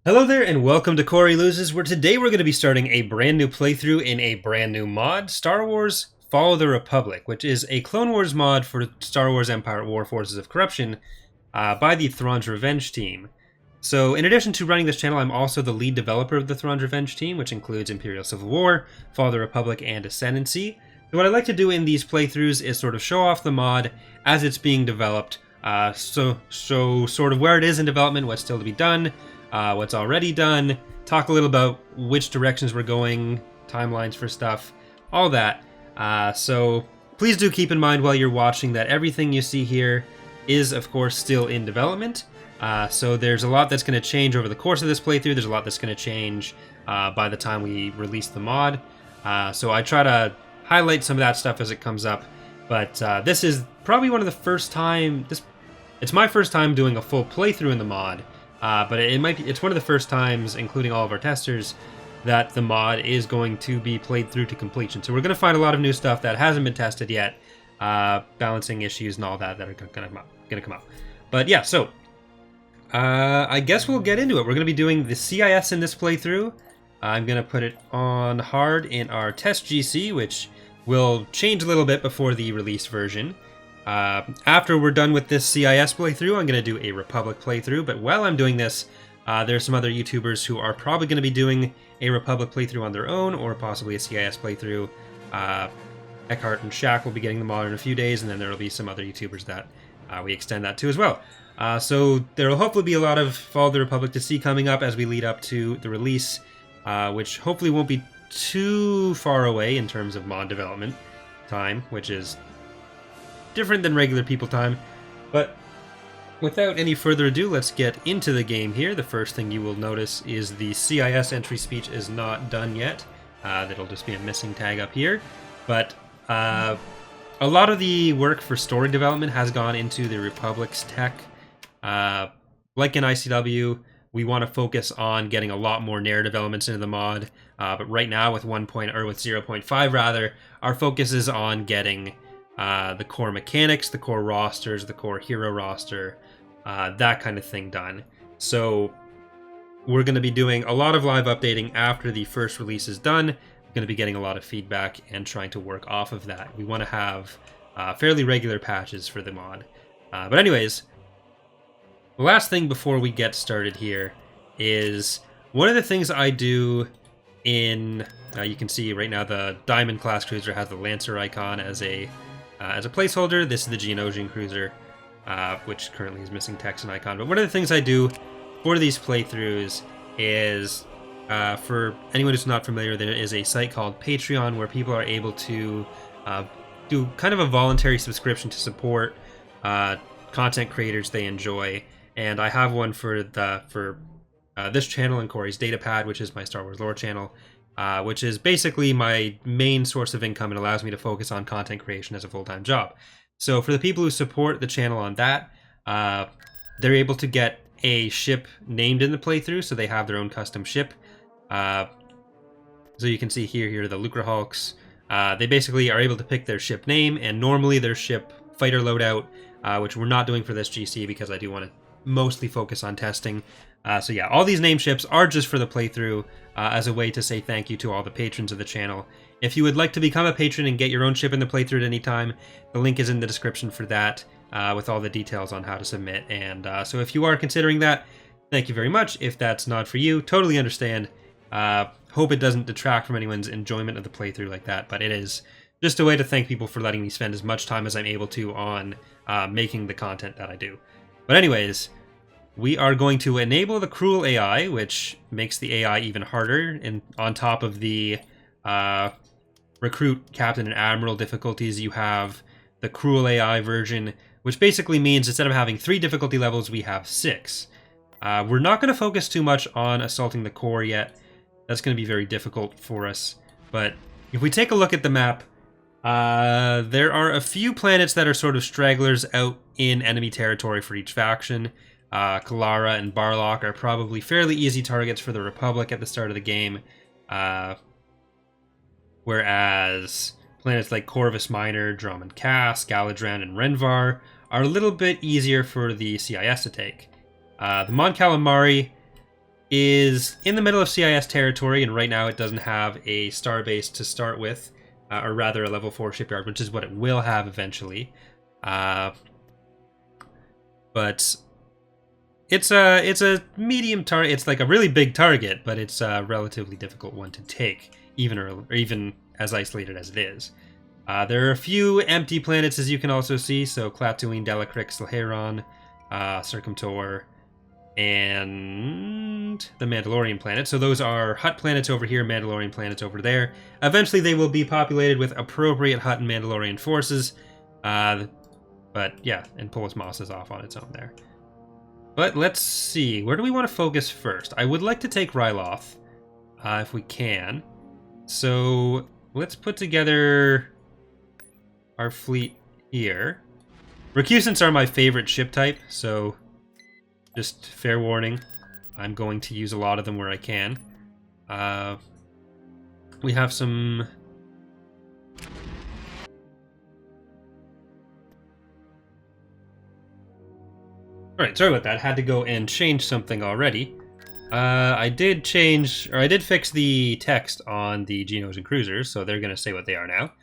Hello there and welcome to Corey Loses, where today we're going to be starting a brand new playthrough in a brand new mod, Star Wars Follow the Republic, which is a Clone Wars mod for Star Wars Empire War Forces of Corruption by the Thrawn's Revenge team. So in addition to running this channel, I'm also the lead developer of the Thrawn's Revenge team, which includes Imperial Civil War, Follow the Republic, and Ascendancy. So what I like to do in these playthroughs is sort of show off the mod as it's being developed, so sort of where it is in development, what's still to be done, what's already done, talk a little about which directions we're going, timelines for stuff, all that. So please do keep in mind while you're watching that everything you see here is, of course, still in development. So there's a lot that's going to change over the course of this playthrough. There's a lot that's going to change by the time we release the mod. So I try to highlight some of that stuff as it comes up. But this is probably one of the first time... It's my first time doing a full playthrough in the mod. But it's one of the first times, including all of our testers, that the mod is going to be played through to completion. So we're going to find a lot of new stuff that hasn't been tested yet, balancing issues and all that are going to come up. But yeah, so I guess we'll get into it. We're going to be doing the CIS in this playthrough. I'm going to put it on hard in our test GC, which will change a little bit before the release version. After we're done with this CIS playthrough, I'm going to do a Republic playthrough, but while I'm doing this, there's some other YouTubers who are probably going to be doing a Republic playthrough on their own, or possibly a CIS playthrough. Eckhart and Shaq will be getting the mod in a few days, and then there will be some other YouTubers that we extend that to as well. So there will hopefully be a lot of Follow the Republic to see coming up as we lead up to the release, which hopefully won't be too far away in terms of mod development time, which is different than regular people time. But without any further ado, let's get into the game here. The first thing you will notice is the CIS entry speech is not done yet. That'll just be a missing tag up here. But a lot of the work for story development has gone into the Republic's tech. Like in ICW, we want to focus on getting a lot more narrative elements into the mod. But right now with 0.5 rather, our focus is on getting the core mechanics, the core rosters, the core hero roster, that kind of thing done. So we're going to be doing a lot of live updating after the first release is done. We're going to be getting a lot of feedback and trying to work off of that. We want to have fairly regular patches for the mod. But anyways, the last thing before we get started here is one of the things I do in... you can see right now the Diamond class cruiser has the Lancer icon as a placeholder. This is the Geonosian cruiser, which currently is missing text and icon. But one of the things I do for these playthroughs is, for anyone who's not familiar, there is a site called Patreon where people are able to do kind of a voluntary subscription to support content creators they enjoy. And I have one for this channel and Corey's Datapad, which is my Star Wars lore channel. Which is basically my main source of income and allows me to focus on content creation as a full-time job. So for the people who support the channel on that, they're able to get a ship named in the playthrough, so they have their own custom ship. So you can see here the Lucre Hulks. They basically are able to pick their ship name, and normally their ship fighter loadout, which we're not doing for this GC because I do want to mostly focus on testing. So yeah, all these name ships are just for the playthrough as a way to say thank you to all the patrons of the channel. If you would like to become a patron and get your own ship in the playthrough at any time, the link is in the description for that with all the details on how to submit. And so if you are considering that, thank you very much. If that's not for you, totally understand. Hope it doesn't detract from anyone's enjoyment of the playthrough like that, but it is just a way to thank people for letting me spend as much time as I'm able to on making the content that I do. But anyways, we are going to enable the cruel AI, which makes the AI even harder. And on top of the recruit, captain, and admiral difficulties, you have the cruel AI version, which basically means instead of having 3 difficulty levels, we have 6. We're not going to focus too much on assaulting the core yet. That's going to be very difficult for us. But if we take a look at the map, there are a few planets that are sort of stragglers out in enemy territory for each faction. Kalara and Barlock are probably fairly easy targets for the Republic at the start of the game, whereas planets like Corvus Minor, Drummond Cass, Galadran, and Renvar are a little bit easier for the CIS to take. The Mon Calamari is in the middle of CIS territory, and right now it doesn't have a starbase to start with, or rather a level 4 shipyard, which is what it will have eventually. But it's a medium target. It's like a really big target, but it's a relatively difficult one to take, even as isolated as it is. There are a few empty planets, as you can also see. So Klaatuin, Delacrix, Laheron, Circumtor, and the Mandalorian planet. So those are Hutt planets over here, Mandalorian planets over there. Eventually they will be populated with appropriate Hutt and Mandalorian forces. But yeah, and Polis Moss is off on its own there. But let's see, where do we want to focus first? I would like to take Ryloth, if we can. So let's put together our fleet here. Recusants are my favorite ship type, so just fair warning, I'm going to use a lot of them where I can. We have some... Alright, sorry about that. Had to go and change something already. I did fix the text on the Genos and Cruisers, so they're going to say what they are now.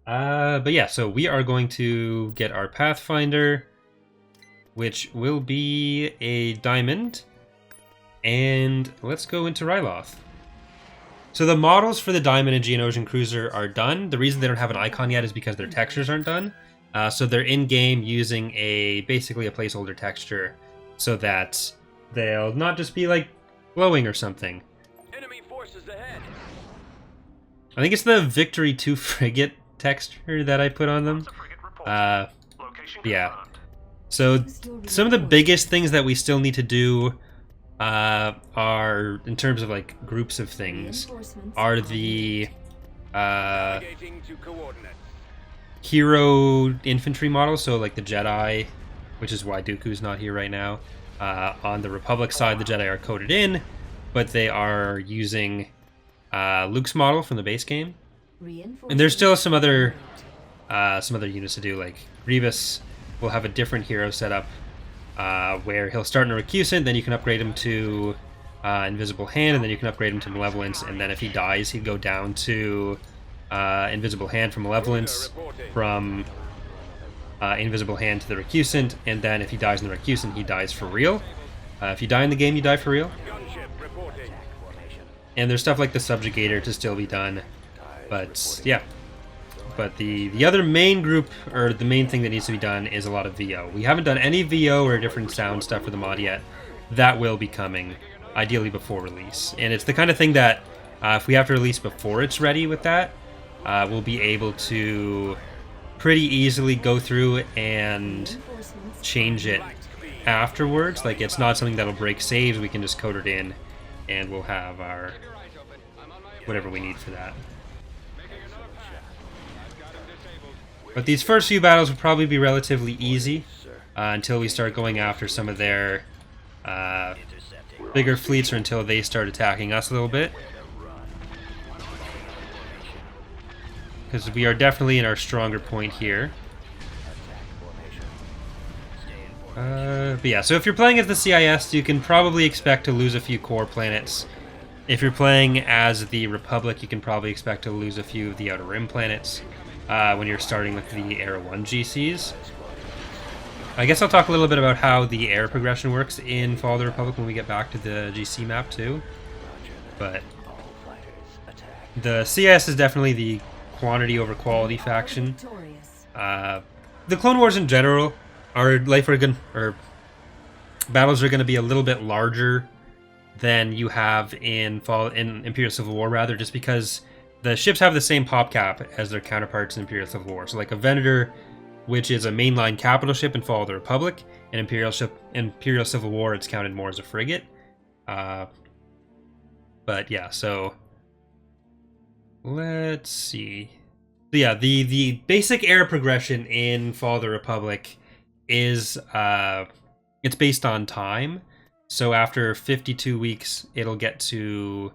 But yeah, so we are going to get our Pathfinder, which will be a diamond, and let's go into Ryloth. So the models for the Diamond and Geonosian Cruiser are done. The reason they don't have an icon yet is because their textures aren't done. So they're in-game using basically a placeholder texture so that they'll not just be like glowing or something. Enemy forces ahead. I think it's the Victory 2 frigate texture that I put on them. Yeah. So some of the biggest things that we still need to do are, in terms of like groups of things, are the hero infantry models. So like the Jedi, which is why Dooku's not here right now. On the Republic side, the Jedi are coded in, but they are using Luke's model from the base game. And there's still some other units to do, like Grievous will have a different hero setup where he'll start in a Recusant, then you can upgrade him to Invisible Hand, and then you can upgrade him to Malevolence, and then if he dies, he'd go down to Invisible Hand from Malevolence, from Invisible Hand to the Recusant, and then if he dies in the Recusant, he dies for real. If you die in the game, you die for real. And there's stuff like the Subjugator to still be done, but yeah. But the other main group, or the main thing that needs to be done, is a lot of VO. We haven't done any VO or different sound stuff for the mod yet. That will be coming, ideally before release. And it's the kind of thing that, if we have to release before it's ready with that, we'll be able to pretty easily go through and change it afterwards. Like, it's not something that'll break saves, we can just code it in, and we'll have our whatever we need for that. But these first few battles will probably be relatively easy until we start going after some of their bigger fleets, or until they start attacking us a little bit. Because we are definitely in our stronger point here. But yeah, so if you're playing as the CIS, you can probably expect to lose a few core planets. If you're playing as the Republic, you can probably expect to lose a few of the Outer Rim planets. When you're starting with the Era 1 GCs. I guess I'll talk a little bit about how the air progression works in Fall of the Republic when we get back to the GC map too. But the CS is definitely the quantity over quality faction. The Clone Wars in general battles are going to be a little bit larger than you have in Imperial Civil War, rather, just because the ships have the same pop cap as their counterparts in Imperial Civil War. So like a Venator, which is a mainline capital ship in Fall of the Republic, and Imperial Civil War, it's counted more as a frigate. But yeah, so let's see. So yeah, the basic air progression in Fall of the Republic is it's based on time. So after 52 weeks, it'll get to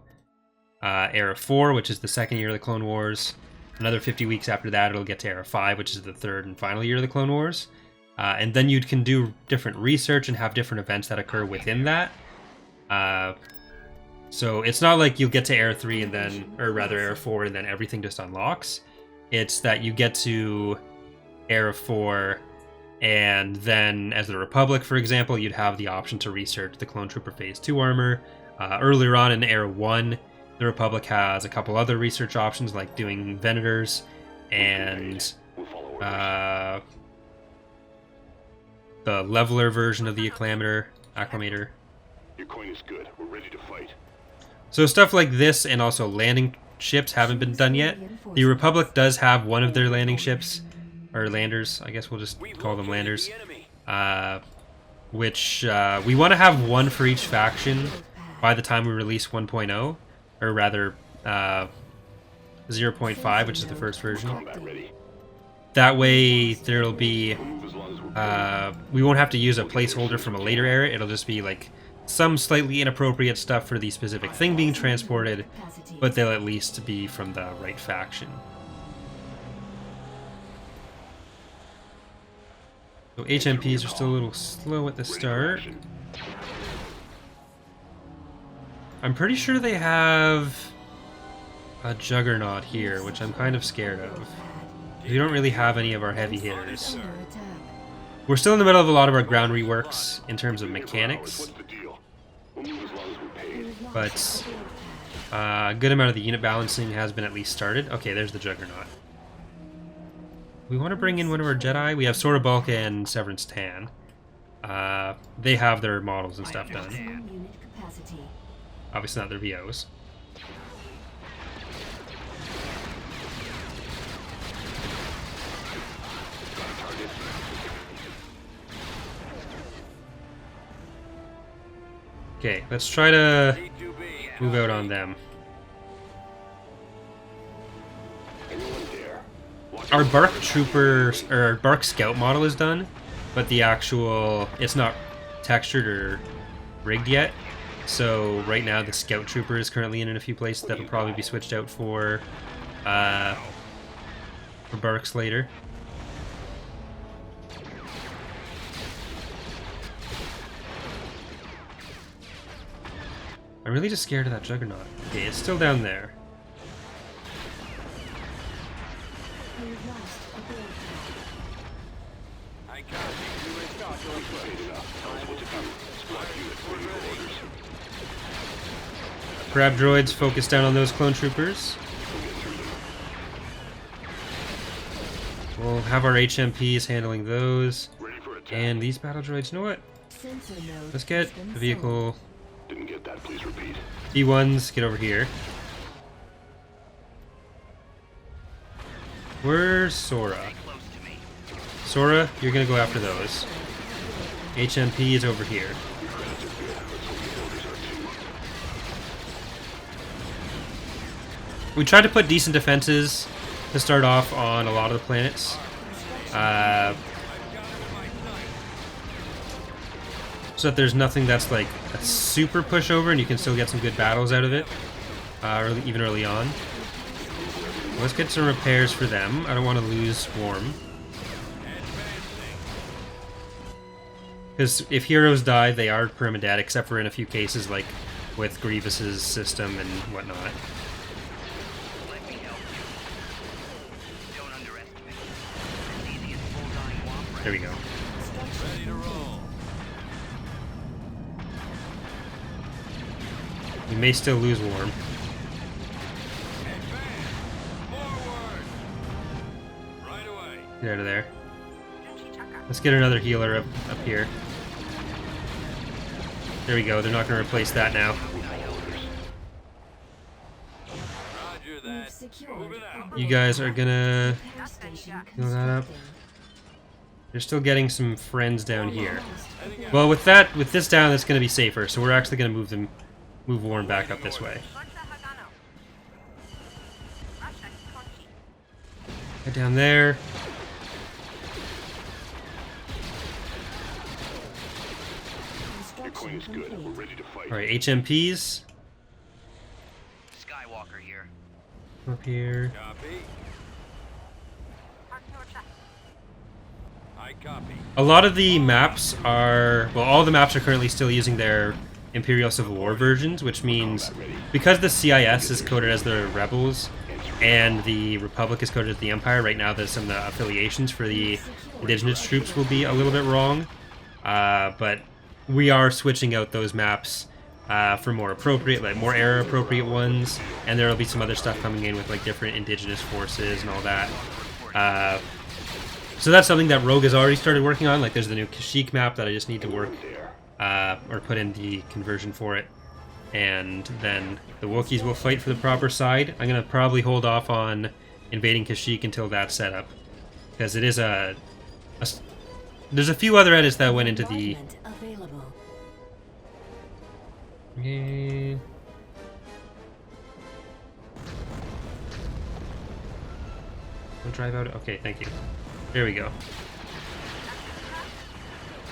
Era 4, which is the second year of the Clone Wars. Another 50 weeks after that, it'll get to Era 5, which is the third and final year of the Clone Wars. And then you can do different research and have different events that occur within that. So it's not like you'll get to Era 3 and then, or rather Era 4 and then everything just unlocks. It's that you get to Era 4 and then as the Republic, for example, you'd have the option to research the Clone Trooper Phase 2 armor. Earlier on in Era 1, the Republic has a couple other research options like doing Venators and the leveler version of the acclamator. Your coin is good. We're ready to fight. So stuff like this and also landing ships haven't been done yet. The Republic does have one of their landing ships, or landers, I guess we'll just call them landers, which we want to have one for each faction by the time we release 1.0, or rather 0.5, which is the first version. That way there'll be, we won't have to use a placeholder from a later era, it'll just be like some slightly inappropriate stuff for the specific thing being transported, but they'll at least be from the right faction. So HMPs are still a little slow at the start. I'm pretty sure they have a Juggernaut here, which I'm kind of scared of. We don't really have any of our heavy hitters. We're still in the middle of a lot of our ground reworks in terms of mechanics, but a good amount of the unit balancing has been at least started. Okay, there's the Juggernaut. We want to bring in one of our Jedi. We have Sora Bulka and Severance Tan. They have their models and stuff done. Obviously not their VOs. Okay, let's try to move out on them. Our Bark Trooper, or Bark Scout model is done, but the actual, it's not textured or rigged yet. So right now the Scout Trooper is currently in a few places that'll probably be switched out for Barks later. I'm really just scared of that Juggernaut. Okay, it's still down there. Grab droids, focus down on those clone troopers. We'll have our HMPs handling those. And these battle droids, you know what? Let's get the vehicle. Didn't get that, please repeat. B1s, get over here. Where's Sora? Sora, you're gonna go after those. HMP is over here. We tried to put decent defenses to start off on a lot of the planets. So that there's nothing that's like a super pushover and you can still get some good battles out of it, even early on. Let's get some repairs for them. I don't want to lose Swarm. Because if heroes die, they are permadead, except for in a few cases like with Grievous's system and whatnot. There we go. We may still lose Worm. Get out of there. Let's get another healer up here. There we go. They're not going to replace that now. You guys are going to heal that up. They're still getting some friends down here. Well, with this down, it's going to be safer. So we're actually going to move Warren back up this way. Get down there. Your coin is good. We're ready to fight. All right, HMPs. Skywalker here. Up here. Copy. I copy. A lot of the maps are, well, all the maps are currently still using their Imperial Civil War versions, which means because the CIS is coded as the Rebels and the Republic is coded as the Empire, right now there's some affiliations for the indigenous troops will be a little bit wrong. But we are switching out those maps for more appropriate, like more era appropriate ones, and there will be some other stuff coming in with like different indigenous forces and all that. So that's something that Rogue has already started working on. Like there's the new Kashyyyk map that I just need to work or put in the conversion for it, and then the Wookiees will fight for the proper side. I'm gonna probably hold off on invading Kashyyyk until that's set up, because it is there's a few other edits that went into the. Okay. I'll drive out. Okay, thank you. There we go.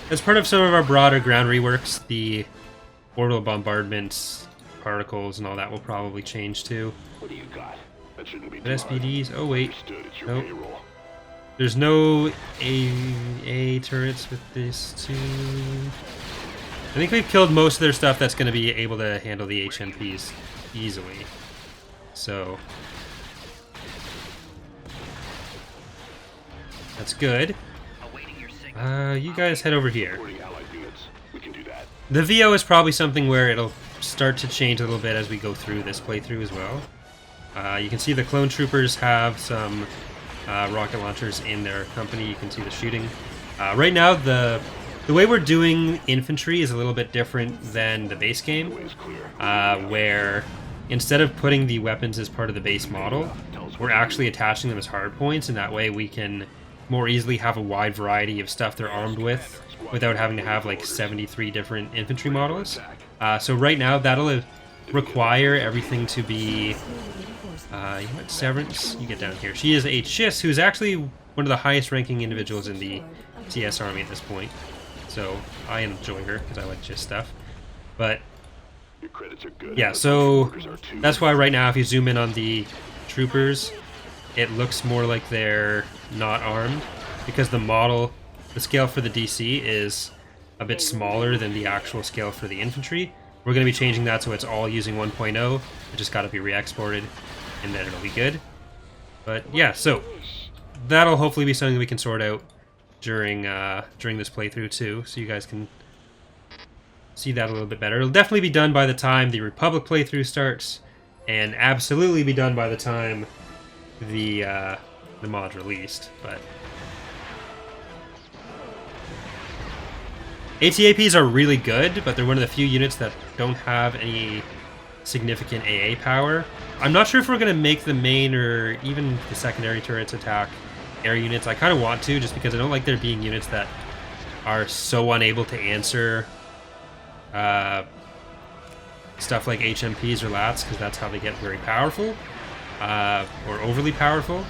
As part of some of our broader ground reworks, the orbital bombardments, particles, and all that will probably change too. What do you got? That shouldn't be But SPDs. Oh wait, understood. It's your nope. payroll. There's no AA turrets with this too. I think we've killed most of their stuff that's going to be able to handle the HMPs easily. So that's good. You guys head over here. Reporting allied units. We can do that. The VO is probably something where it'll start to change a little bit as we go through this playthrough as well. You can see the clone troopers have some rocket launchers in their company. You can see the shooting. Right now, the way we're doing infantry is a little bit different than the base game, Way is clear. where instead of putting the weapons as part of the base model, we're actually attaching them as hard points, and that way we can more easily have a wide variety of stuff they're armed with without having to have like 73 different infantry models. So right now that'll require everything to be you know what, Severance, you get down here. She is a Chiss, who's actually one of the highest ranking individuals in the CS army at this point. So I enjoy her because I like Chiss stuff. But Your credits are good. yeah, so that's why right now if you zoom in on the troopers, it looks more like they're not armed, because the model, the scale for the DC is a bit smaller than the actual scale for the infantry. We're going to be changing that so it's all using 1.0. It just got to be re-exported, and then it'll be good. But yeah, so that'll hopefully be something we can sort out during this playthrough too, so you guys can see that a little bit better. It'll definitely be done by the time the Republic playthrough starts, and absolutely be done by the time the mod released. But ATAPs are really good, but they're one of the few units that don't have any significant AA power. I'm not sure if we're going to make the main or even the secondary turrets attack air units. I kind of want to, just because I don't like there being units that are so unable to answer stuff like HMPs or LATs, because that's how they get very powerful, or overly powerful.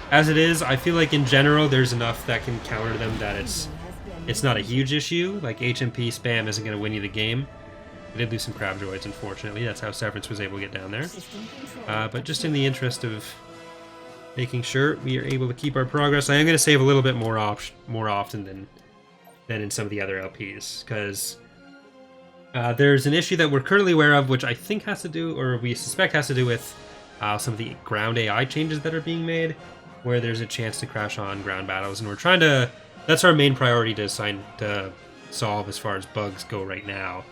As it is, I feel like in general there's enough that can counter them that it's not a huge issue. Like HMP spam isn't going to win you the game. We did lose some crab droids, unfortunately. That's how Severance was able to get down there. But just in the interest of making sure we are able to keep our progress, I am going to save a little bit more often than in some of the other LPs, because there's an issue that we're currently aware of, which I think has to do, or we suspect has to do with some of the ground AI changes that are being made, where there's a chance to crash on ground battles, and we're trying to. That's our main priority to solve as far as bugs go right now.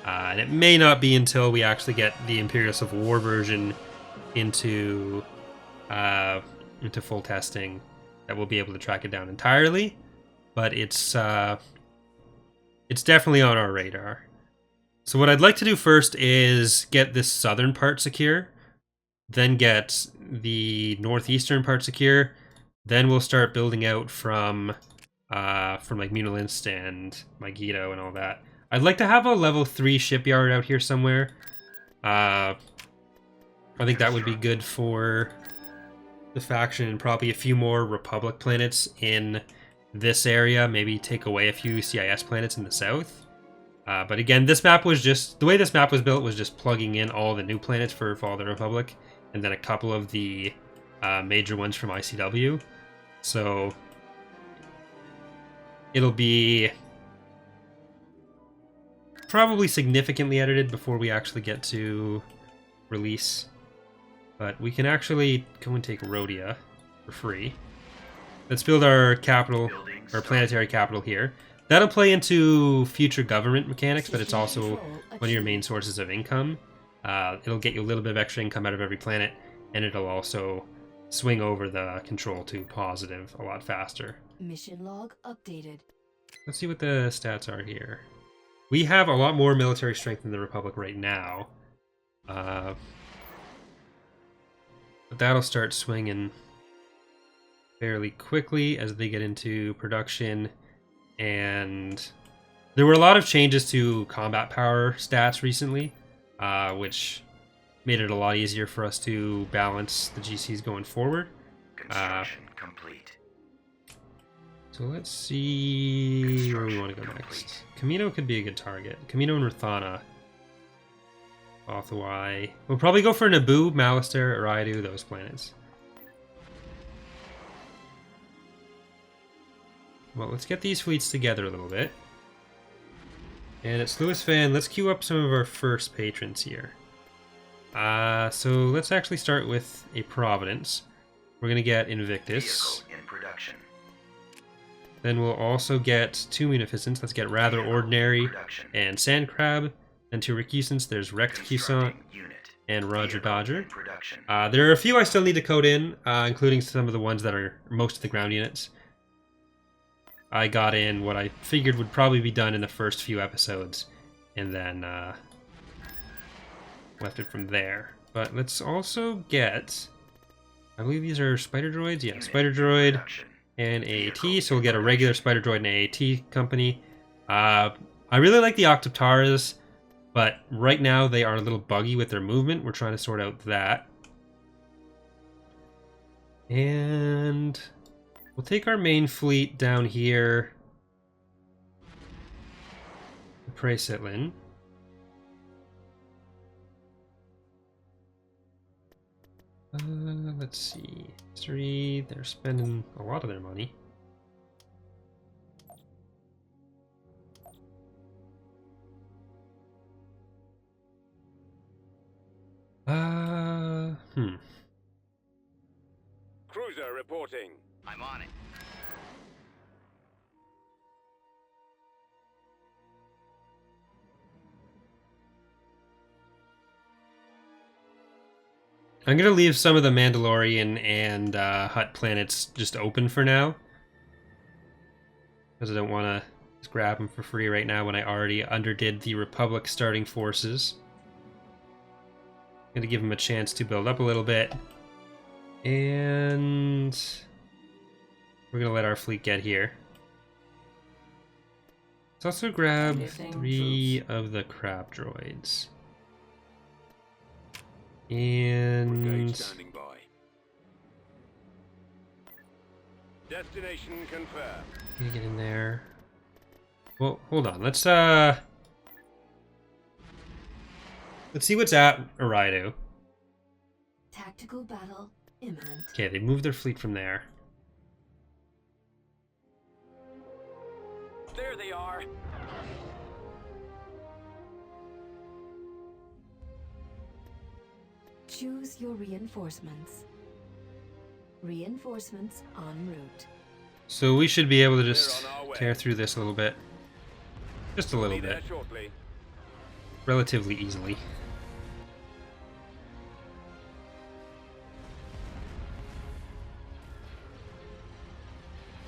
And it may not be until we actually get the Imperial Civil War version into full testing that we'll be able to track it down entirely. But it's definitely on our radar. So what I'd like to do first is get this southern part secure, then get the northeastern part secure, then we'll start building out from like Munilist and Megiddo and all that. I'd like to have a level 3 shipyard out here somewhere. I think that would be good for the faction, and probably a few more Republic planets in this area. Maybe take away a few CIS planets in the south. But again, this map was just... The way this map was built was just plugging in all the new planets for Fall of the Republic, and then a couple of the major ones from ICW. So it'll be probably significantly edited before we actually get to release. But we can actually go and take Rhodia for free. Let's build our capital, our planetary capital here. That'll play into future government mechanics, but it's also one of your main sources of income. It'll get you a little bit of extra income out of every planet, and it'll also swing over the control to positive a lot faster. Mission log updated. Let's see what the stats are here. We have a lot more military strength than the Republic right now. But that'll start swinging fairly quickly as they get into production. And there were a lot of changes to combat power stats recently, which made it a lot easier for us to balance the GCs going forward. Construction complete. So let's see where we want to go next. Camino could be a good target. Camino and Rathana. Othawai. We'll probably go for Naboo, Malastare, Eriadu, those planets. Well, let's get these fleets together a little bit. And it's Lewis Fan. Let's queue up some of our first patrons here. So let's actually start with a Providence. We're going to get Invictus. Vehicle in production. Then we'll also get 2 Munificents. Let's get Rather Ordinary and Sand Crab. And 2 Recusants. There's Rect Cusant and Roger Dodger. There are a few I still need to code in, including some of the ones that are most of the ground units. I got in what I figured would probably be done in the first few episodes, and then left it from there. But let's also get, I believe these are Spider Droids? Yeah, Spider Droid and AAT, so we'll get a regular Spider Droid and AAT company. I really like the Octoptaras, but right now they are a little buggy with their movement. We're trying to sort out that. And we'll take our main fleet down here. Prey Sitlin. Let's see. History, they're spending a lot of their money. Cruiser reporting. I'm on it. I'm going to leave some of the Mandalorian and Hutt planets just open for now. Because I don't want to just grab them for free right now when I already underdid the Republic starting forces. I'm going to give them a chance to build up a little bit. And we're going to let our fleet get here. Let's also grab 3 of the crab droids. And Standing by. Destination confirmed. let me get in there. Well, hold on. Let's see what's at Eriadu. Tactical battle imminent. Okay, they moved their fleet from there. There they are. Choose your reinforcements. Reinforcements en route. So we should be able to just They're on our way. tear through this a little bit. Just a little Be there bit. shortly. Relatively easily.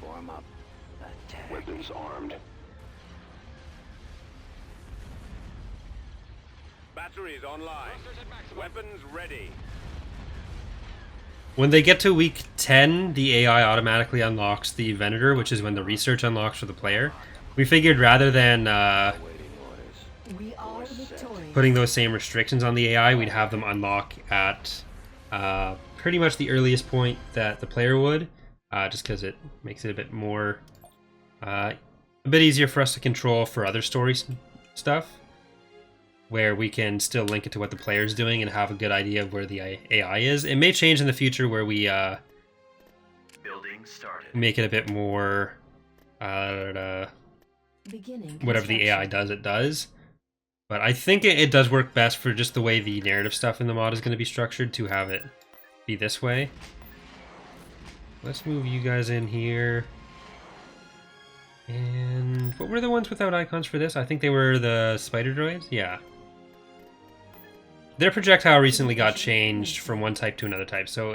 Form up. Attack. Weapons armed. Batteries online. Weapons ready. When they get to week 10, the AI automatically unlocks the Venator, which is when the research unlocks for the player. We figured rather than Waiting orders. We are victorious. putting those same restrictions on the AI, we'd have them unlock at pretty much the earliest point that the player would, just because it makes it a bit more, a bit easier for us to control for other story stuff, where we can still link it to what the player's doing and have a good idea of where the AI is. It may change in the future where we Building started. make it a bit more Beginning whatever the AI construction. does, it does. But I think it does work best for just the way the narrative stuff in the mod is going to be structured to have it be this way. Let's move you guys in here. And what were the ones without icons for this? I think they were the spider droids? Yeah. Their projectile recently got changed from one type to another type, so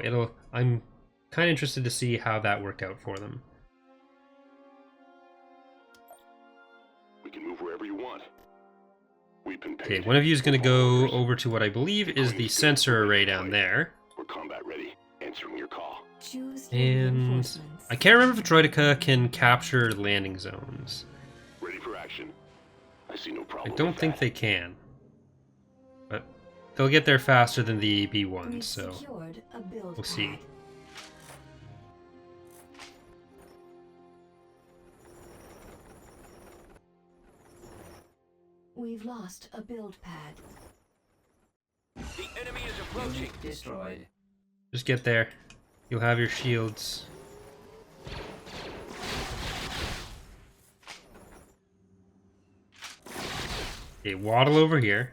I'm kind of interested to see how that worked out for them. We can move wherever you want. We've been Okay, paid. one of you is going to go over to what I believe is the sensor array down there. We're combat ready. Answering your call. Choose your And reinforcements. I can't remember if Droideka can capture landing zones. Ready for action. I see no I problem. don't with think that. they can. But they'll get there faster than the B1s, We've so secured a build we'll see. pad. We've lost a build pad. The enemy is approaching. Destroyed. Just get there. You'll have your shields. Okay, waddle over here.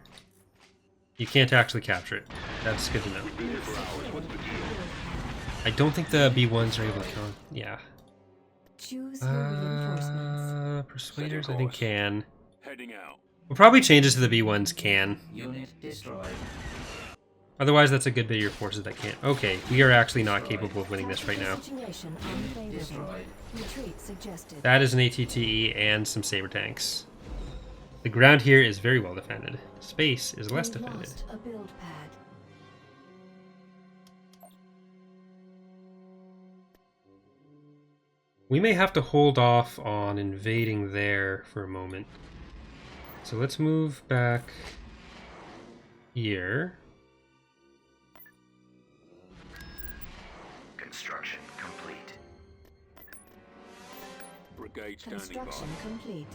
You can't actually capture it. That's good to know. Been here for hours. What's the deal? I don't think the B1s are able to count. Yeah. Choose your reinforcements. Persuaders, I think can. Heading out. We'll probably change it to the B1s can. Unit destroyed. Otherwise, that's a good bit of your forces that can't. Okay, we are actually not capable of winning this right now. Situation unfavorable. Destroyed. Retreat suggested. That is an ATTE and some saber tanks. The ground here is very well defended. Space is less We've defended. lost a build pad. We may have to hold off on invading there for a moment. So let's move back here. Construction complete. Brigade standing Construction by. complete.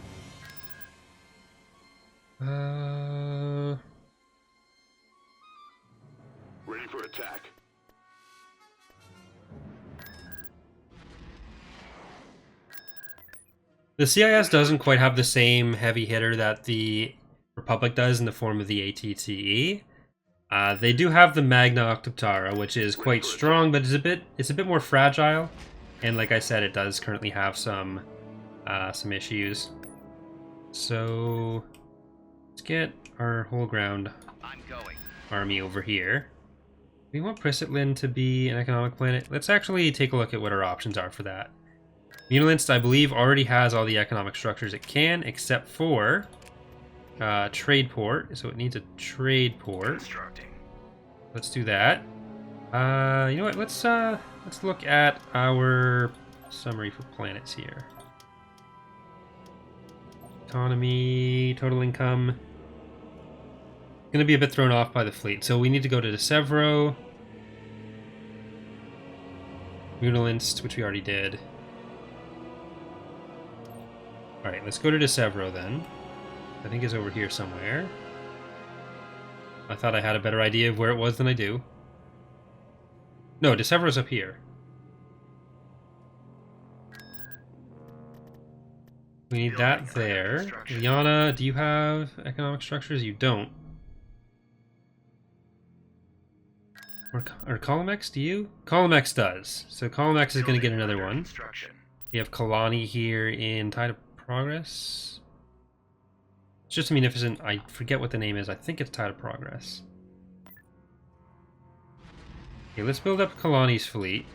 Ready for attack. The CIS doesn't quite have the same heavy hitter that the Republic does in the form of the ATTE. They do have the Magna Octoptara, which is quite strong, but it's a bit more fragile. And like I said, it does currently have some issues. So let's get our whole ground I'm going. army over here. We want Priscitlin to be an economic planet. Let's actually take a look at what our options are for that. Mutalinst, I believe, already has all the economic structures it can, except for trade port. So it needs a trade port. Constructing. Let's do that. You know what? Let's look at our summary for planets here. Economy, total income. Going to be a bit thrown off by the fleet, so we need to go to Severo, Mutalinst, which we already did. All right, let's go to Severo then. I think it's over here somewhere. I thought I had a better idea of where it was than I do. No, Severo's up here. We need that there. Liana, do you have economic structures? You don't. Or Colomex, do you? Colomex does. So Colomex is going to get another one. Construction. We have Kalani here in Tide of Progress. It's just a munificent. I forget what the name is. I think it's Tide of Progress. Okay, let's build up Kalani's fleet.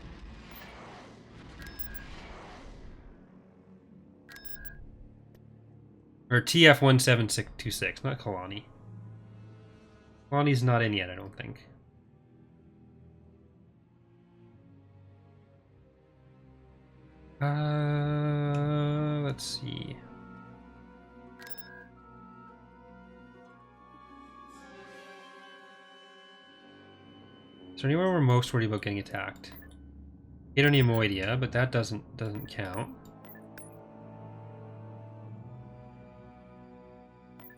Or TF-17626, not Kalani. Kalani's not in yet, I don't think. Let's see. Is there anywhere we're most worried about getting attacked? Aeronemoidia, but that doesn't count.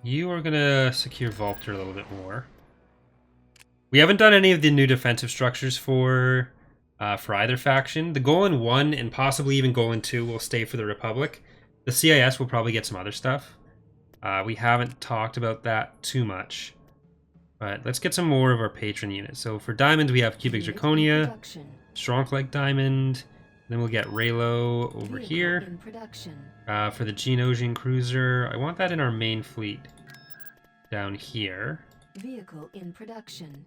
You are gonna secure Vulptor a little bit more. We haven't done any of the new defensive structures for either faction. The Golan 1 and possibly even Golan 2 will stay for the Republic. The CIS will probably get some other stuff. We haven't talked about that too much. But let's get some more of our patron units. So for diamonds, we have cubic Unit in zirconia, production. strong like diamond. Then we'll get Ryloth over Vehicle here. in production. For the Geonosian cruiser, I want that in our main fleet. Down here. Vehicle in production.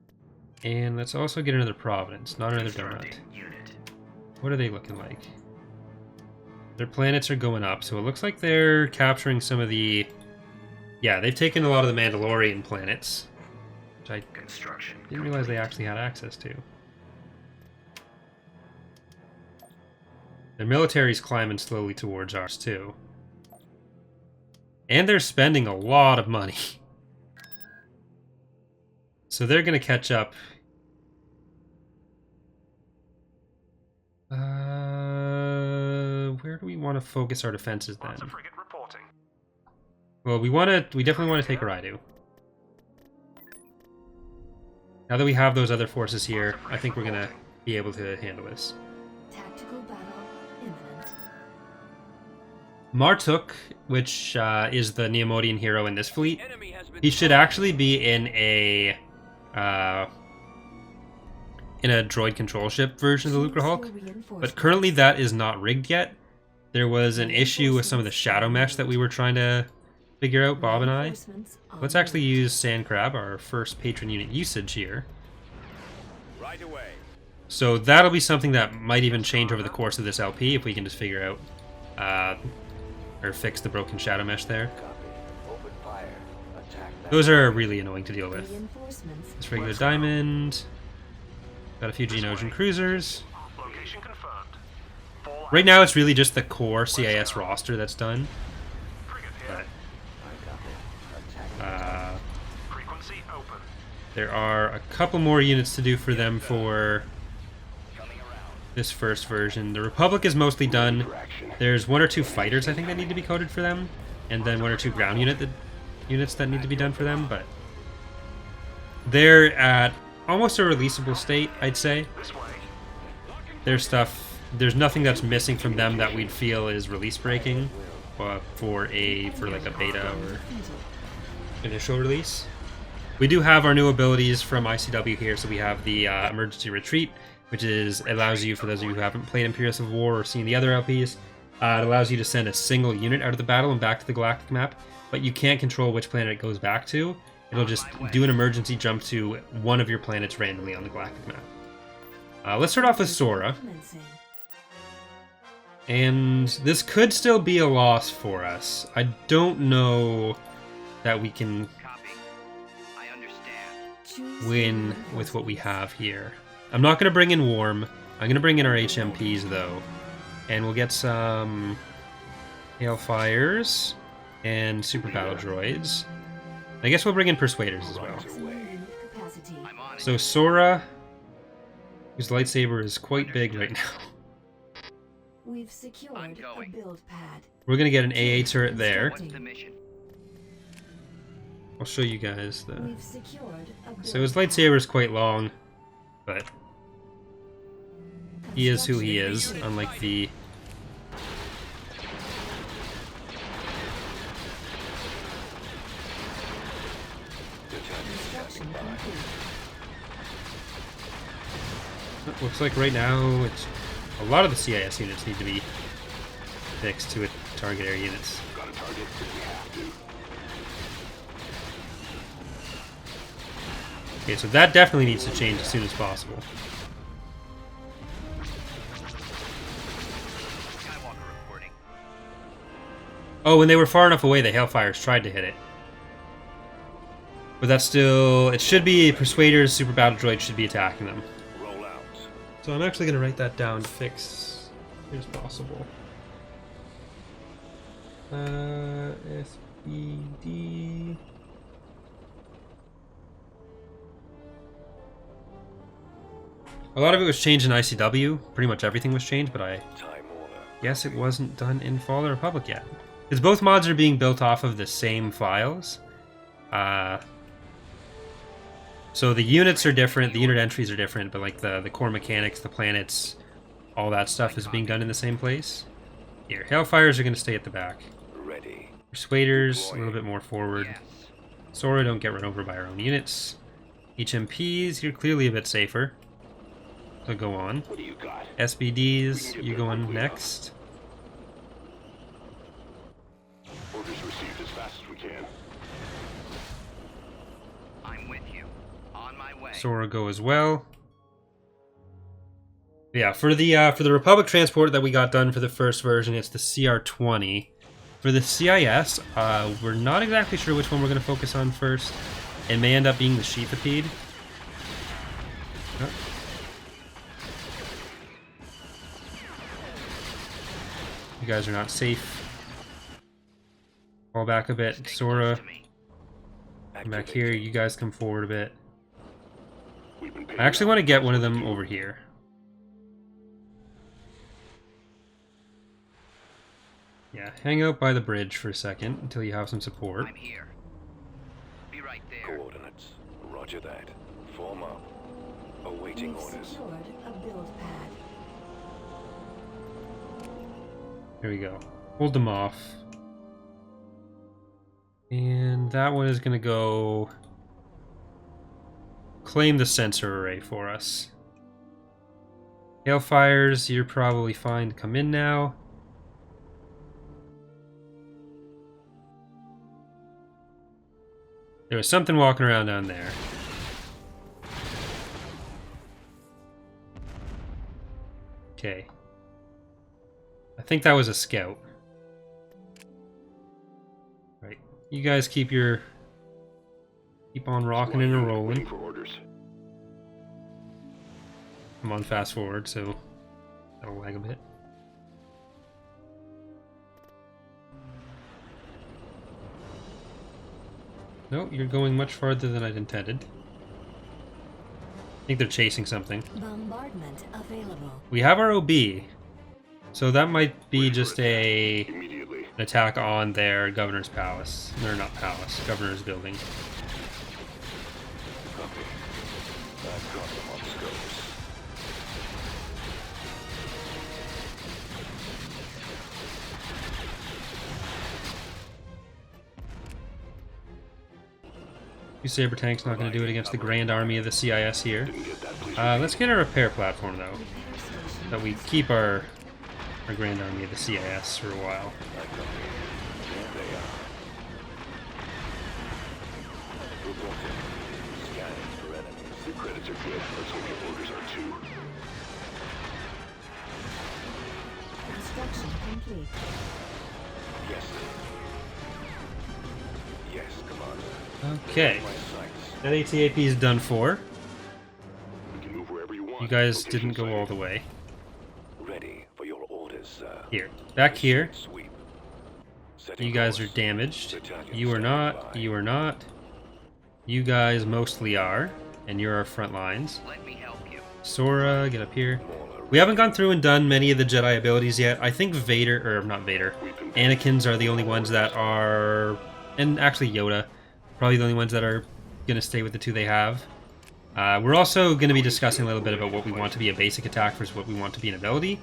And let's also get another Providence, not another donut. Constructing unit. What are they looking like? Their planets are going up, so it looks like they're capturing some of the... Yeah, they've taken a lot of the Mandalorian planets, which I Construction. didn't realize they actually had access to. Their military's climbing slowly towards ours, too. And they're spending a lot of money. So they're going to catch up. Where do we want to focus our defenses then? Well, we definitely want to take Eriadu. Now that we have those other forces here, I think we're going to be able to handle this. Tactical battle imminent. Martuk, which is the Neomodian hero in this fleet, Enemy has been he should actually be in a droid control ship version of the Lucre Hulk, but currently that is not rigged yet. There was an issue with some of the shadow mesh that we were trying to figure out, Bob and I. Let's actually use Sand Crab, our first patron unit usage here. right away. So that'll be something that might even change over the course of this LP if we can just figure out or fix the broken shadow mesh there. Those are really annoying to deal with. Reinforcements. This regular diamond. Got a few Geonosian cruisers. Location confirmed. Fall Right now it's really just the core CIS roster that's done. frigate here. But Frequency open. there are a couple more units to do for them for this first version. The Republic is mostly done. There's one or two fighters I think that need to be coded for them, and then one or two ground units that need to be done for them, but they're at almost a releasable state, I'd say. This way. There's nothing that's missing from them that we'd feel is release breaking for like a beta or initial release. We do have our new abilities from ICW here, so we have the emergency retreat, which allows you, for those of you who haven't played Imperial Civil War or seen the other LPs, it allows you to send a single unit out of the battle and back to the Galactic map, but you can't control which planet it goes back to. It'll just do an emergency jump to one of your planets randomly on the Galactic map. Let's start off with Sora. Commencing. And this could still be a loss for us. I don't know that we can Copy. I understand. Choose win with what we have here. I'm not going to bring in Warm. I'm going to bring in our HMPs, though. And we'll get some Hailfires and Super Battle Droids. I guess we'll bring in Persuaders as well. maximum unit capacity. I'm on it. So Sora, whose lightsaber is quite big right now. We've secured a Ongoing. build pad. We're going to get an AA turret there. What's the mission? I'll show you guys the... We've secured a build So his pad. lightsaber is quite long, but he is who he is, unlike the... Construction complete. It looks like right now it's a lot of the CIS units need to be fixed to target area units. Got a target if we have to. Okay, so that definitely needs to change as soon as possible. Skywalker reporting. Oh, when they were far enough away, the Hailfires tried to hit it. But that's still... It should be Persuaders, Super Battle Droids should be attacking them. Roll out. So I'm actually going to write that down to fix as soon as possible. SBD... A lot of it was changed in ICW. Pretty much everything was changed, but I Time order. guess it wasn't done in Fall of the Republic yet. Because both mods are being built off of the same files. So the units are different, the unit entries are different, but like the core mechanics, the planets, all that stuff is being done in the same place. Here, Hailfires are going to stay at the back. Ready. Persuaders, a little bit more forward. Yes. Sora, don't get run over by our own units. HMPs, you're clearly a bit safer. So go on. What do you got? SBDs, you go on next. Orders received as fast as we can. I'm with you. On my way. Sora go as well. Yeah, for the Republic transport that we got done for the first version, it's the CR-20. For the CIS, we're not exactly sure which one we're going to focus on first. It may end up being the Sheathipede. Oh. You guys are not safe. Fall back a bit. Stay Sora, close to me. come back here. You guys come forward a bit. We've been I actually want to get one of them over here. Yeah, hang out by the bridge for a second until you have some support. I'm here. Be right there. Coordinates. Roger that. Form up. Awaiting We've orders. secured a build pad. Here we go. Hold them off. And that one is going to go claim the sensor array for us. Hailfires, you're probably fine to come in now. There was something walking around down there. Okay. I think that was a scout. Right. You guys keep on rocking and Waiting rolling. for orders. I'm on fast forward, so that'll lag a bit. No, you're going much farther than I'd intended. I think they're chasing something. Bombardment available. We have our OB, so that might be just an Immediately. attack on their governor's palace. Or not palace, governor's building. Copy. I've got them on scopes. You Saber Tank's not going to do it against the Grand Army of the CIS here. Didn't get that, please. Let's get a repair platform though, Repair station. that we keep our Grand Army of the CIS for a while. I copy. There they are. Reporting. Scanning for enemies. Your credits are good. Let's hope your orders are too. Construction complete. Yes. Yes, Commander. Okay, My sights. that ATAP is done for. We can move wherever you want. You guys Location didn't go sighted. all the way. Ready for your orders, sir. Here, back here. Sweep. Setting You guys are course. damaged. Battalion You are not. standing by. You are not. You guys mostly are, and you're our front lines. Let me help you. Sora, get up here. Mauler, We haven't gone through and done many of the Jedi abilities yet. I think Vader, or not Vader, Anakin's are the only ones that are, and actually Yoda, probably the only ones that are going to stay with the two they have. We're also going to be discussing a little bit about what we want to be a basic attack versus what we want to be an ability.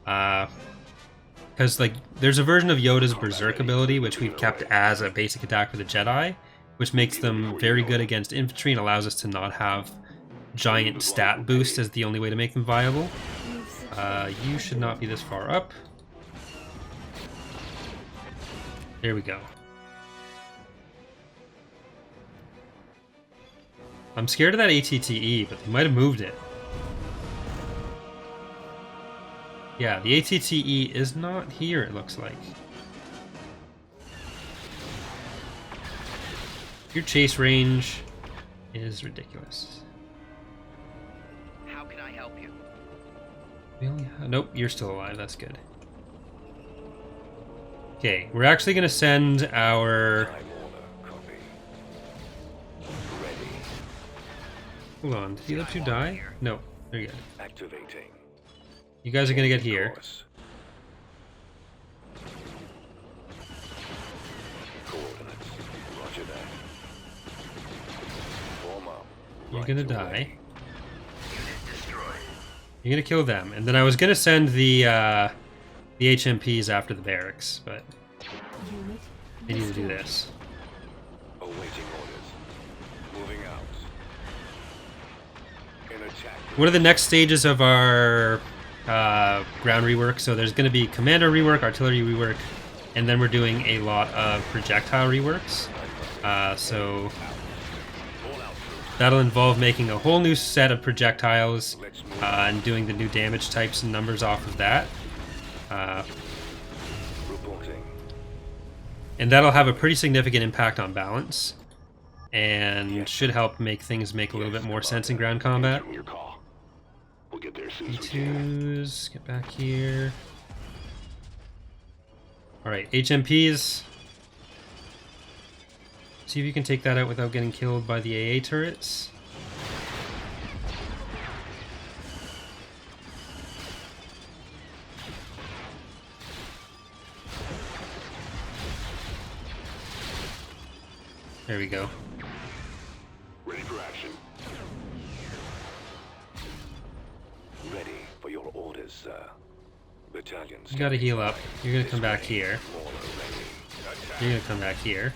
Because like, there's a version of Yoda's Berserk ability, which we've kept as a basic attack for the Jedi, which makes them very good against infantry and allows us to not have giant stat boost as the only way to make them viable. We've secured You should not be this far up. There we go. I'm scared of that ATTE, but they might have moved it. Yeah, the ATTE is not here, it looks like. Your chase range is ridiculous. How can I help you? We only have, nope, you're still alive. That's good. Okay, we're actually going to send our... Time order. Copy. Ready. Hold on, did the other two die? No, they're good. Activating. You guys are going to get here. Course. Coordinates. Roger that. Form up. You're Right going to away. die. Unit destroyed. You're going to kill them. And then I was going to send the HMPs after the barracks, but... unit They need to do this. Awaiting orders. Moving out. In attack. What are the next stages of our ground rework? So there's going to be commander rework, artillery rework, and then we're doing a lot of projectile reworks. So that'll involve making a whole new set of projectiles and doing the new damage types and numbers off of that. Reporting. And that'll have a pretty significant impact on balance and should help make things make a little bit more sense in ground combat. Give me your call. We'll get there as soon as we can. E2s, get back here. Alright, HMPs. See if you can take that out without getting killed by the AA turrets. There we go. Ready for action. Ready for your orders, sir. Battalions. You gotta heal up. You're gonna come back here. Mauler ready. You're gonna come back here.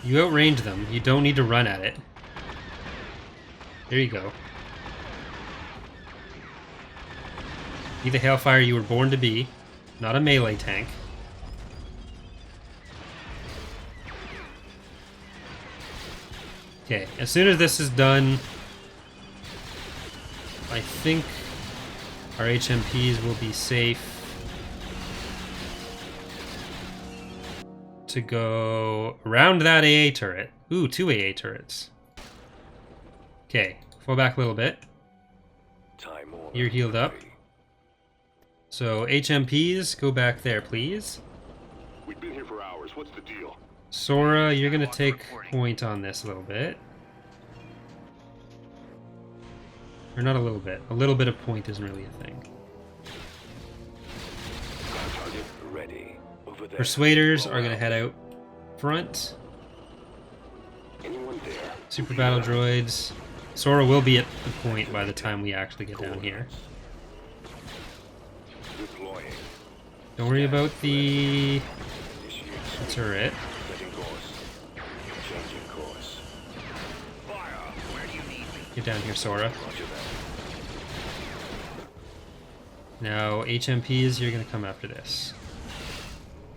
You outrange them. You don't need to run at it. There you go. Be the Hailfire you were born to be, not a melee tank. Okay, as soon as this is done, I think our HMPs will be safe to go around that AA turret. Ooh, 2 AA turrets. Okay, fall back a little bit. Time order. You're healed up. ready. So HMPs, go back there, please. We've been here for hours. What's the deal? Sora, you're gonna take point on this a little bit. Or not a little bit. A little bit of point isn't really a thing. Target ready. Over there. Persuaders are Roll gonna out. head out front. Anyone there? Super battle droids. Sora will be at the point by the time we actually get down here. Deploying. Don't worry about the Initiate. turret. Setting course. Changing course. Fire! Where do you need me? Get down here, Sora. Roger that. Now HMPs, you're gonna come after this.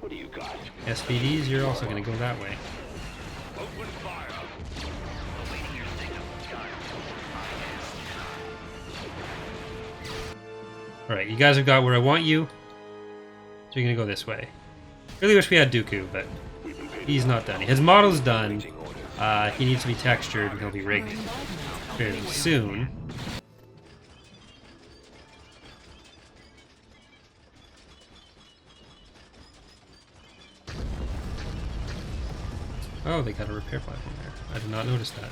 What do you got? SBDs, you're also gonna go that way. Open fire. Awaiting your signal. Alright, you guys have got where I want you. So you're gonna go this way. Really wish we had Dooku, but We've been paid. he's not done. His model's done. Waiting orders. He needs to be textured and he'll be rigged fairly soon. Oh, they got a repair platform there. I did not notice that.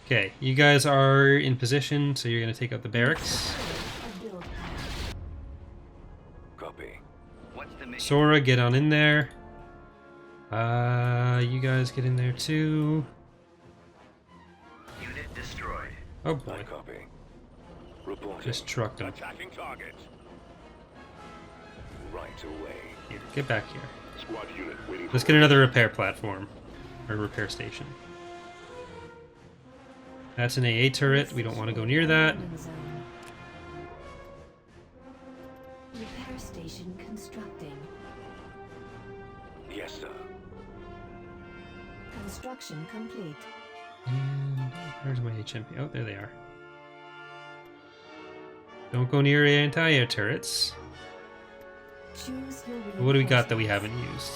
Okay, you guys are in position, so you're going to take out the barracks. A build path. Copy. What's the mission? Sora, get on in there. You guys get in there too. Unit destroyed. Oh boy, I copy. Reporting. just trucked him. Attacking target. Right away. Here, get back here. Squad unit waiting for Let's get another repair platform. Or repair station. That's an AA turret. We don't want to go near that. Landing zone. Repair station constructing. Yes, sir. Construction complete. And where's my HMP? Oh, there they are. Don't go near anti-air turrets. Choose your What do we got that we reinforcements. haven't used?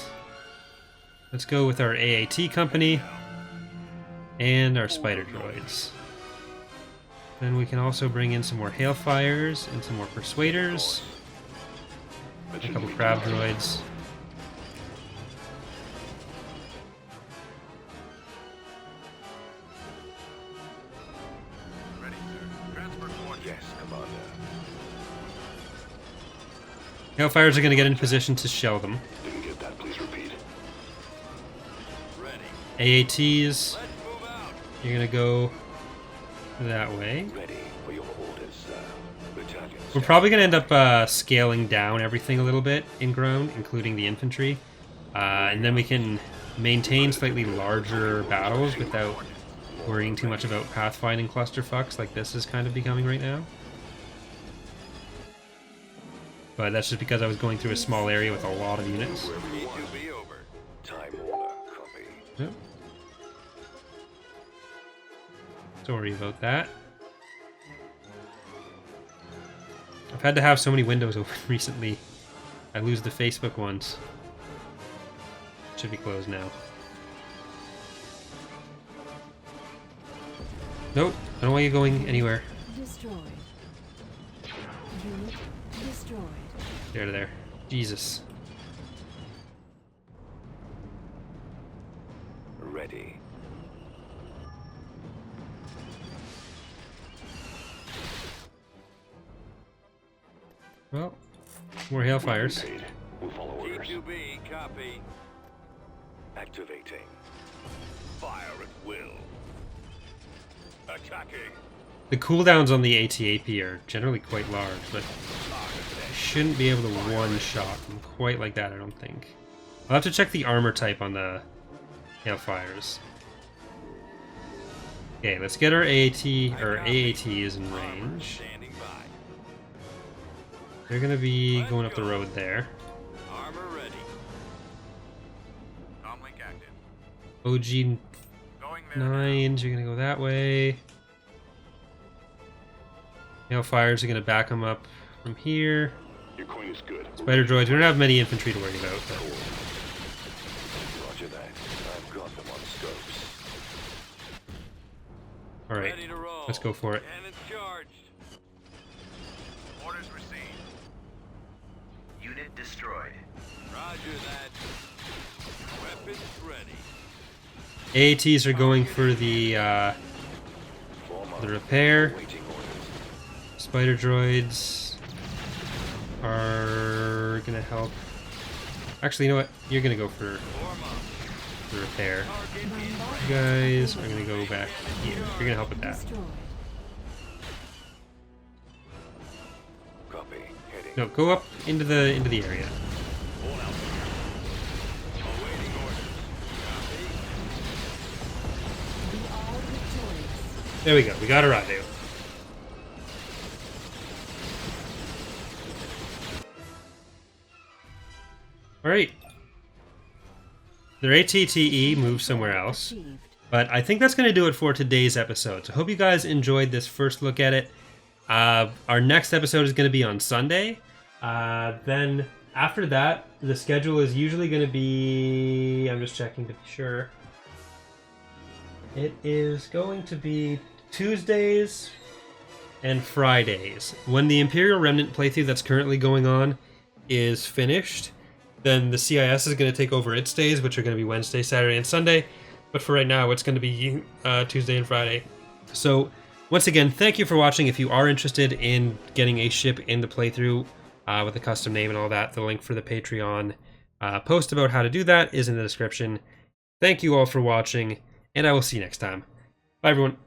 Let's go with our AAT company and our spider droids. Then we can also bring in some more hailfires and some more persuaders. A couple crab droids. Ready, sir. Transfer coordinates. Yes, Commander. Hailfires are going to get in position to shell them. Didn't get that. Please repeat. Ready. AATs, Let's move out. you're going to go that way. Ready for your orders, sir. Battalion. We're probably going to end up scaling down everything a little bit in ground, including the infantry. And then we can maintain slightly larger battles without worrying too much about pathfinding clusterfucks like this is kind of becoming right now. But that's just because I was going through a small area with a lot of units. E2B over. Time order. Copy. Yep. Sorry about that. I've had to have so many windows open recently. I lose the Facebook ones. Should be closed now. Nope, I don't want you going anywhere. Destroyed. Unit destroyed. Get out of there. Jesus. Ready. Well, more hailfires. Paid. We'll follow orders. E2B, copy. Activating. Fire at will. Attacking. The cooldowns on the ATAP are generally quite large, but I shouldn't be able to one-shot them quite like that, I don't think. I'll have to check the armor type on the hailfires. Okay, let's get our AATs in range. Standing by. They're gonna be going up the road there. Armor ready. Comlink active. OG Going there. 9s are gonna go that way. Hailfires are gonna back them up from here. Your coin is good. Spider droids, we don't have many infantry to worry about, but Roger that. I've got them on scopes. alright, Ready to roll. let's go for it. Cannons charged. Orders received. Unit destroyed. Roger that. Weapons ready. AATs are going for the Form up. repair. Waiting orders. Spider droids are gonna help. Actually, you know what? You're gonna go for Form up. the repair. Target You guys are gonna go back here. You're gonna help with that. Destroyed. Copy. Heading. No, go up into the area. Hold out. Awaiting orders. Copy. We are victorious. There we go. We got Eriadu. Alright. Their ATTE moved somewhere else. Achieved. But I think that's going to do it for today's episode. So I hope you guys enjoyed this first look at it. Our next episode is going to be on Sunday. Then after that, the schedule is usually going to be... I'm just checking to be sure. It is going to be Tuesdays and Fridays. When the Imperial Remnant playthrough that's currently going on is finished, then the CIS is going to take over its days, which are going to be Wednesday, Saturday, and Sunday. But for right now, it's going to be Tuesday and Friday. So, once again, thank you for watching. If you are interested in getting a ship in the playthrough with a custom name and all that, the link for the Patreon post about how to do that is in the description. Thank you all for watching, and I will see you next time. Bye, everyone.